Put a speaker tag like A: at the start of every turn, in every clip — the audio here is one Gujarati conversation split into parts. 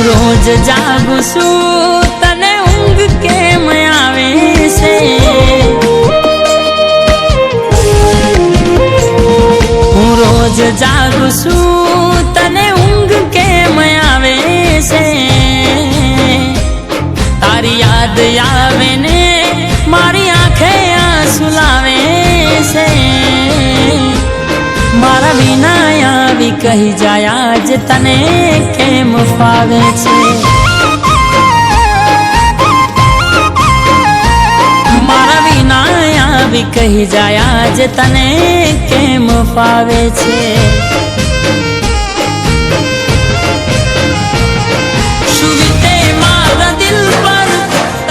A: રોજ જાગું છું તને ઊંઘ કેમ આવે છે? હું રોજ જાગું છું તને ઊંઘ કેમ આવે છે? તારી યાદ આવે ને મારી આંખે આંસુ લાવે છે। મારા વિના આવી કહી જાય આજ તને કેમ ફાવે છે? મારા વિના આવી કહી જાય આજ તને કેમ ફાવે છે? સુવીતે મારા દિલ પર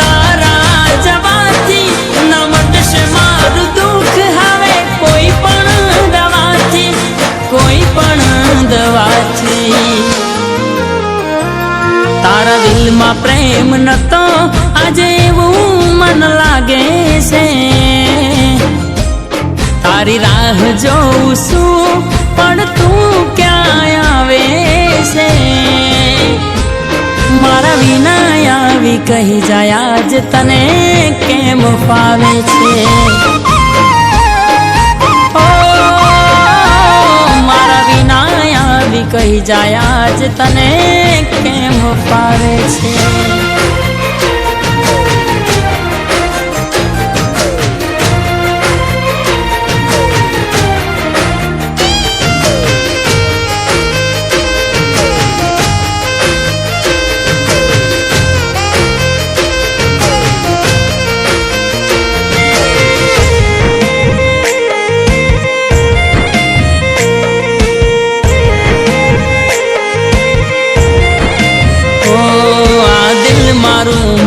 A: તારા જવાથી ન મટશે મારું દુઃખ હવે કોઈ પણ દવાથી, કોઈ પણ દવાથી। તારા દિલમાં પ્રેમ નતો આજે એવું મન લાગે છે। તારી રાહ જોઉં છું પણ તું ક્યાં આવે છે? મારા વિના આવી કહી જાય આજ તને કેમ ફાવે છે? મારા વિના આવી કહી જાય આજ તને કેમ ફાવે છે?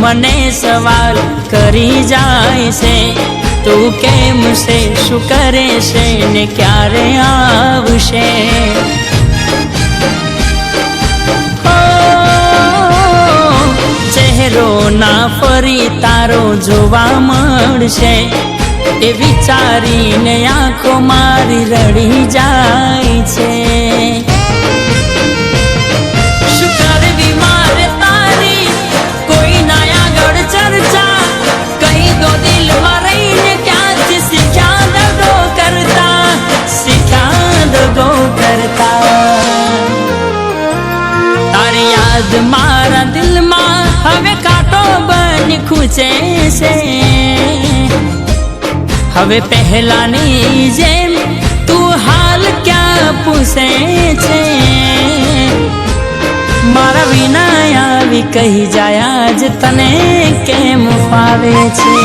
A: મને સવાલ કરી જાય છે તું કેમ છે, શું કરે છે ને ક્યારે આવશે? ચહેરો ના ફરી તારો જોવા મળશે એ વિચારીને આંખો મારી રડી જાય છે। મારા દિલમાં હવે કાંટો બની ખૂંચે છે। હવે પહેલાની જેમ તું હાલ ક્યાં પૂછે છે? મારા વિના આવી કહી જાય આજ તને કેમ ફાવે છે?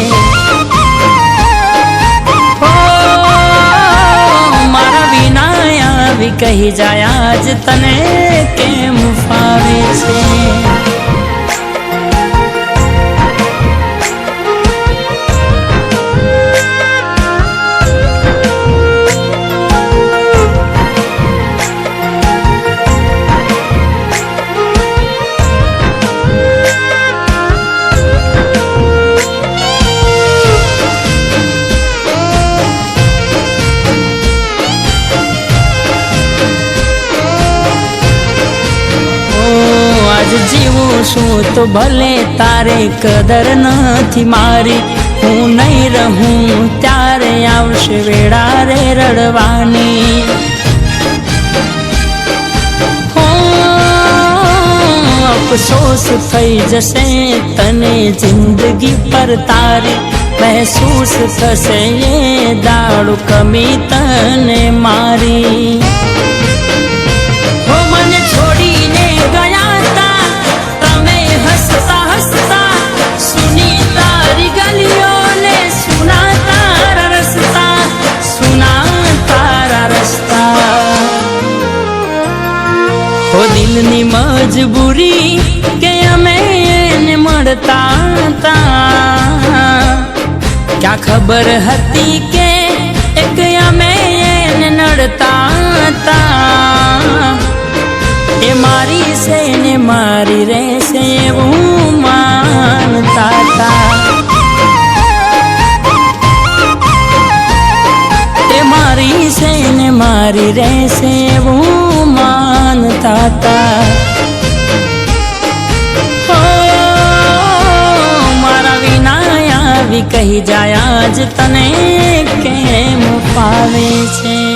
A: મારા વિના આવી કહી જાય આજ તને કેમ ફાવે છે? જીવું છું તો ભલે તારે કદર નથી મારી, હું નહીં રહું ત્યારે આવશે વેળા રે રડવાની। અફસોસ થઈ જશે તને જિંદગી પર તારી, મહેસૂસ થશે એ દાડો કમી તને મારી। મને છોડીને ગયા દિલની મજબૂરી કે અમે એને મળતા હતા, ક્યાં ખબર હતી કે એક અમે એને નડતા હતા। એ મારી છે ને મારી રહેશે એવું માનતા હતા। એ મારી છે ને મારી રહેશે એવું માનતા હતા। કહી જાય આજ તને કેમ ફાવે છે।